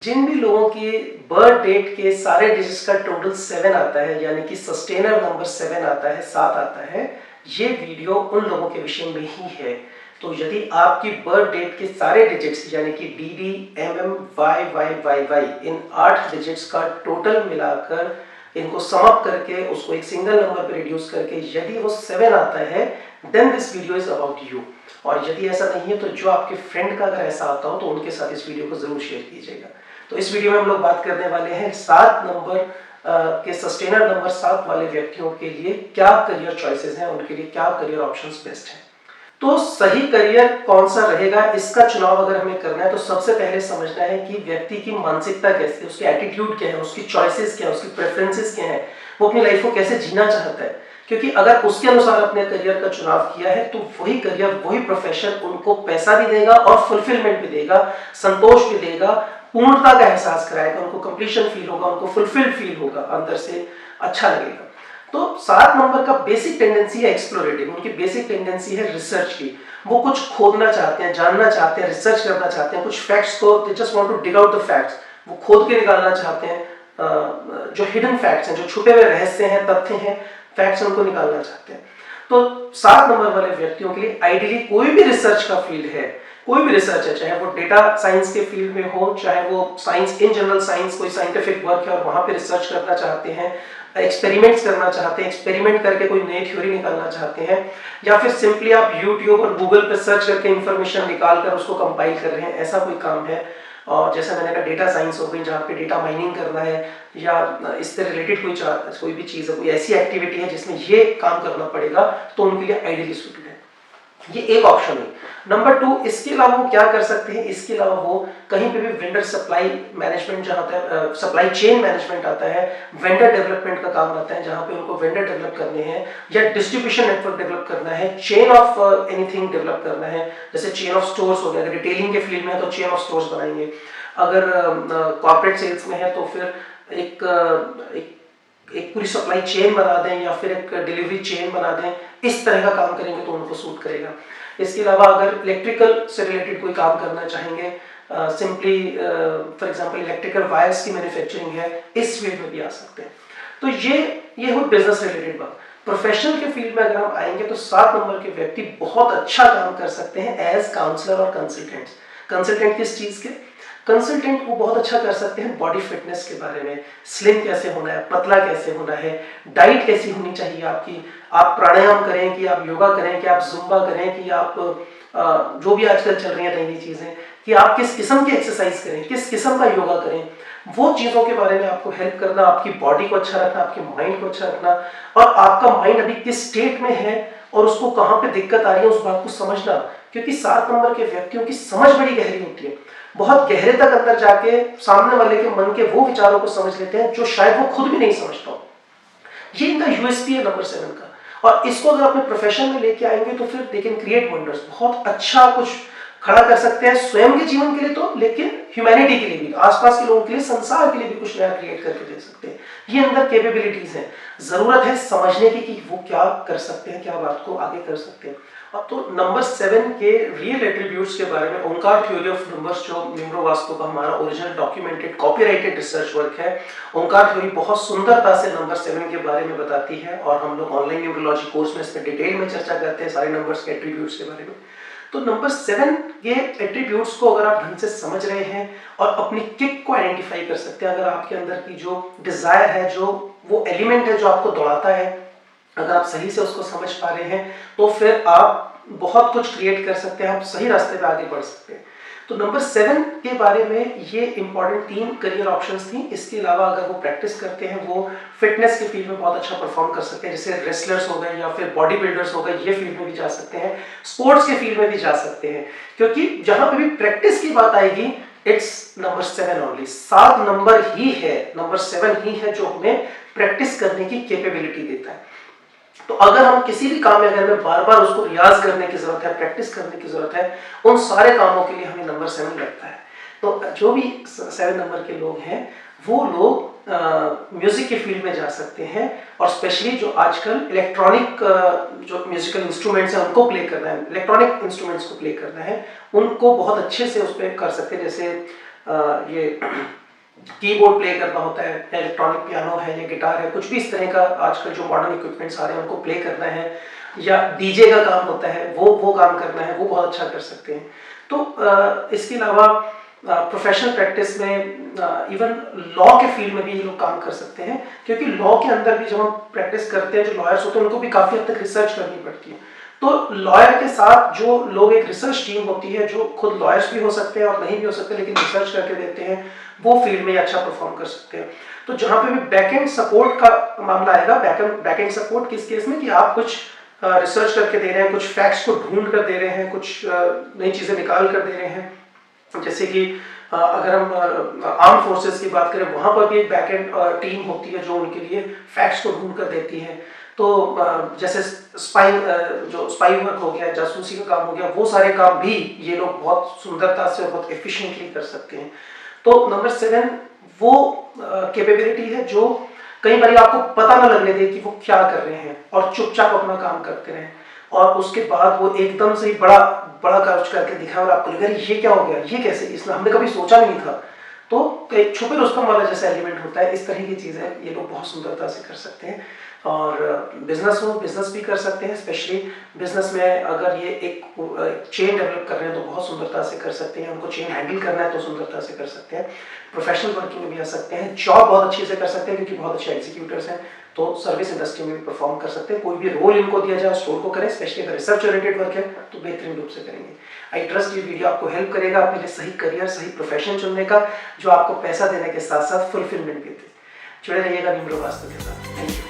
जिन भी लोगों की बर्थ डेट के सारे डिजिट्स का टोटल 7 आता है, यानी कि सस्टेनर नंबर 7 आता है, 7 आता है, ये वीडियो उन लोगों के विषय में ही है। तो यदि आपकी बर्थ डेट के सारे डिजिट्स यानी कि DD, MM, YYYY इन 8 डिजिट्स का टोटल मिलाकर इनको सम अप करके उसको एक सिंगल नंबर पे रिड्यूस करके यदि वो 7 आता है, then this video is about you. और यदि ऐसा नहीं है तो जो आपके फ्रेंड का अगर ऐसा आता हो तो उनके साथ इस वीडियो को जरूर शेयर कीजिएगा। तो इस वीडियो में हम लोग बात करने वाले हैं 7 नंबर के सस्टेनर नंबर 7 वाले व्यक्तियों के लिए क्या करियर चॉइसेस हैं, उनके लिए क्या करियर ऑप्शंस बेस्ट हैं। तो सही करियर कौन सा रहेगा, इसका चुनाव अगर हमें करना है तो सबसे पहले समझना है कि व्यक्ति की मानसिकता कैसी है, उसकी एटीट्यूड क्या है, उसकी चॉइसेस क्या है, उसकी प्रेफरेंसेस क्या है, वो अपनी लाइफ को कैसे जीना चाहता है। क्योंकि अगर उसके अनुसार अपने करियर का चुनाव किया है तो वही करियर, वही प्रोफेशन उनको पैसा भी देगा और फुलफिलमेंट भी देगा, संतोष भी देगा, पूर्णता का एहसास कराएगा, उनको कंप्लीशन फील होगा, उनको फुलफिल फील होगा, अंदर से अच्छा लगेगा। तो 7 नंबर का बेसिक टेंडेंसी है एक्सप्लोरेटिव, उनकी बेसिक टेंडेंसी है रिसर्च की। वो कुछ खोदना चाहते हैं, जानना चाहते हैं, रिसर्च करना चाहते हैं, कुछ फैक्ट्स को, they just want to dig out the facts, वो खोद के निकालना चाहते हैं। जो हिडन फैक्ट्स हैं, जो छुपे हुए रहस्य हैं, तथ्य हैं, फैक्ट्स उनको निकालना चाहते हैं। तो 7 नंबर वाले व्यक्तियों के लिए आइडियली कोई भी रिसर्च का फील्ड है, कोई भी रिसर्च है, चाहे वो डेटा साइंस के फील्ड में हो, चाहे वो साइंस इन जनरल साइंस कोई साइंटिफिक वर्क है और वहां पे रिसर्च करना चाहते हैं, एक्सपेरिमेंट्स करना चाहते हैं, एक्सपेरिमेंट करके कोई नई थ्योरी निकालना चाहते हैं, या फिर सिंपली आप यूट्यूब और गूगल पे सर्च करके इंफॉर्मेशन निकाल कर उसको कंपाइल कर रहे हैं, ऐसा कोई काम है। और जैसे मैंने कहा डेटा साइंस हो गई जहाँ पे डेटा माइनिंग करना है, या इससे रिलेटेड कोई भी चीज़ है, कोई ऐसी एक्टिविटी है जिसमें ये काम करना पड़ेगा, तो उनके लिए आइडियली सूटेड है। ये एक ऑप्शन है। नंबर 2, इसके अलावा वो क्या कर सकते हैं, इसके अलावा वो कहीं पे भी वेंडर सप्लाई मैनेजमेंट जहाँ आता है, सप्लाई चेन मैनेजमेंट आता है, वेंडर डेवलपमेंट का काम आता है, जहाँ पे उनको वेंडर डेवलप करने हैं या डिस्ट्रीब्यूशन नेटवर्क डेवलप करना है, चेन ऑफ एनीथिंग डेवलप करना है, जैसे चेन ऑफ स्टोर्स हो गया, अगर रिटेलिंग के फील्ड में है तो चेन ऑफ स्टोर्स बनाएंगे, अगर कॉर्पोरेट सेल्स में है तो फिर एक पूरी सप्लाई चेन बना दें या फिर एक डिलीवरी चेन बना दें, इस तरह का काम करेंगे तो उनको सूट करेगा। इसके अलावा अगर इलेक्ट्रिकल से रिलेटेड कोई काम करना चाहेंगे, simply for example electrical wires की मैन्युफैक्चरिंग है, इस फील्ड में भी आ सकते हैं। तो ये हो बिजनेस रिलेटेड बात। प्रोफेशनल के फील्ड में अगर हम आएंगे तो 7 नंबर के व्यक्ति बहुत अच्छा काम कर सकते हैं एज काउंसलर और कंसल्टेंट्स। कंसल्टेंट किस चीज के? कंसल्टेंट वो बहुत अच्छा कर सकते हैं बॉडी फिटनेस के बारे में, स्लिम कैसे होना है, पतला कैसे होना है, डाइट कैसी होनी चाहिए आपकी, आप प्राणायाम करें कि आप योगा करें कि आप जुम्बा करें कि आप जो भी आजकल चल रही है नई नई चीजें, कि आप किस किस्म की एक्सरसाइज करें, किस किस्म का योगा करें, वो चीजों के बारे में आपको हेल्प करना, आपकी बॉडी को अच्छा रखना, आपके माइंड को अच्छा रखना, और आपका माइंड अभी किस स्टेट में है और उसको कहाँ पे दिक्कत आ रही है उस बात को समझना। क्योंकि 7 नंबर के व्यक्तियों की समझ बड़ी गहरी होती है, बहुत गहरे तक अंदर जाके सामने वाले के मन के वो विचारों को समझ लेते हैं जो शायद वो खुद भी नहीं समझता हो। ये इनका यूएसपी है नंबर 7 का। और इसको अगर अपने प्रोफेशन में लेके आएंगे तो फिर दे कैन क्रिएट वंडर्स, बहुत अच्छा कुछ खड़ा कर सकते हैं स्वयं के जीवन के लिए तो, लेकिन ह्यूमैनिटी के लिए भी, आसपास के लोगों के लिए, संसार के लिए भी कुछ नया क्रिएट करके दे सकते हैं। ये अंदर कैपेबिलिटीज हैं, जरूरत है समझने की कि वो क्या कर सकते हैं, क्या बात को आगे कर सकते हैं। अब तो नंबर 7 के रियल एट्रीब्यूट्स के बारे में ओंकार थ्योरी ऑफ नंबर्स, जो निम्रो वास्तु का हमारा original documented copyrighted research work है, ओंकार थ्योरी बहुत सुंदरता से नंबर 7 के बारे में बताती है, और हम लोग ऑनलाइन न्यूमरोलॉजी कोर्स में इसमें डिटेल में चर्चा करते हैं सारे नंबर्स के एट्रीब्यूट्स के बारे में। तो नंबर 7 के एट्रीब्यूट्स को अगर आप ढंग से समझ रहे हैं और अपनी किक को आइडेंटिफाई कर सकते हैं, अगर आपके अंदर की जो डिजायर है, जो वो एलिमेंट है जो आपको दौड़ाता है, अगर आप सही से उसको समझ पा रहे हैं तो फिर आप बहुत कुछ क्रिएट कर सकते हैं, आप सही रास्ते पे आगे बढ़ सकते हैं। तो नंबर 7 के बारे में ये इंपॉर्टेंट 3 करियर ऑप्शंस थी। इसके अलावा अगर वो प्रैक्टिस करते हैं, वो फिटनेस के फील्ड में बहुत अच्छा परफॉर्म कर सकते हैं, जैसे रेसलर्स हो गए या फिर बॉडी बिल्डर्स हो गए, ये फील्ड में भी जा सकते हैं, स्पोर्ट्स के फील्ड में भी जा सकते हैं। क्योंकि जहां पे भी प्रैक्टिस की बात आएगी, इट्स नंबर 7 ओनली, 7 नंबर ही है, नंबर 7 ही है जो हमें प्रैक्टिस करने की कैपेबिलिटी देता है। तो अगर हम किसी भी काम में अगर हमें बार बार उसको रियाज करने की जरूरत है, प्रैक्टिस करने की जरूरत है, उन सारे कामों के लिए हमें नंबर 7 लगता है। तो जो भी 7 नंबर के लोग हैं वो लोग म्यूजिक के फील्ड में जा सकते हैं, और स्पेशली जो आजकल इलेक्ट्रॉनिक जो म्यूजिकल इंस्ट्रूमेंट्स हैं उनको प्ले करना है, इलेक्ट्रॉनिक इंस्ट्रूमेंट्स को प्ले करना है, उनको बहुत अच्छे से उस पर कर सकते हैं। जैसे ये कीबोर्ड प्ले करना होता है, इलेक्ट्रॉनिक पियानो है या गिटार है, कुछ भी इस तरह का आजकल जो मॉडर्न इक्विपमेंट्स आ रहे हैं उनको प्ले करना है, या डीजे का काम होता है वो काम करना है, वो बहुत अच्छा कर सकते हैं। तो इसके अलावा प्रोफेशनल प्रैक्टिस में इवन लॉ के फील्ड में भी ये लोग काम कर सकते हैं, क्योंकि लॉ के अंदर भी जब हम प्रैक्टिस करते हैं, जो लॉयर्स होते हैं उनको भी काफ़ी हद तक रिसर्च करनी पड़ती है। तो लॉयर के साथ जो लोग, एक रिसर्च टीम होती है जो खुद लॉयर्स भी हो सकते हैं और नहीं भी हो सकते लेकिन रिसर्च करके देते हैं, वो फील्ड में अच्छा परफॉर्म कर सकते हैं। तो जहाँ पे भी बैकएंड सपोर्ट का मामला आएगा, बैकएंड सपोर्ट किस केस में, कि आप कुछ रिसर्च करके दे रहे हैं, कुछ फैक्ट्स को ढूंढ कर दे रहे हैं, कुछ नई चीज़ें निकाल कर दे रहे हैं। जैसे कि अगर हम आर्म फोर्सेस की बात करें, वहाँ पर भी एक बैकएंड टीम होती है जो उनके लिए फैक्ट्स को ढूंढ कर देती है। तो जैसे जो स्पाई वर्क हो गया, जासूसी का काम हो गया, वो सारे काम भी ये लोग बहुत सुंदरता से और बहुत एफिशिएंटली कर सकते हैं। तो नंबर 7 वो कैपेबिलिटी है जो कई बार आपको पता ना लगने दे कि वो क्या कर रहे हैं, और चुपचाप अपना काम करते रहें, और उसके बाद वो एकदम से ही बड़ा कार्य करके दिखाए और आपको लगे ये क्या हो गया, ये कैसे, इसमें हमने कभी सोचा नहीं था। तो एक छुपे रुस्तम वाला जैसा एलिमेंट होता है, इस तरह की चीज़ें ये लोग बहुत सुंदरता से कर सकते हैं। और बिजनेस भी कर सकते हैं, स्पेशली बिजनेस में अगर ये एक चेन डेवलप कर रहे हैं तो बहुत सुंदरता से कर सकते हैं, उनको चेन हैंडल करना है तो सुंदरता से कर सकते हैं। प्रोफेशनल वर्किंग में भी आ सकते हैं, जॉब बहुत अच्छे से कर सकते हैं क्योंकि बहुत अच्छे एग्जीक्यूटर्स हैं, तो सर्विस इंडस्ट्री में भी परफॉर्म कर सकते हैं। कोई भी रोल इनको दिया जाए उस रोल को करें, स्पेशली अगर रिसर्च ओरिएंटेड वर्क है तो बेहतरीन रूप से करेंगे। आई ट्रस्ट ये वीडियो आपको हेल्प करेगा अपने लिए सही करियर, सही प्रोफेशन चुनने का, जो आपको पैसा देने के साथ साथ फुलफिलमेंट भी दे। जुड़े रहिएगा नीम वास्तव के साथ। Thank you.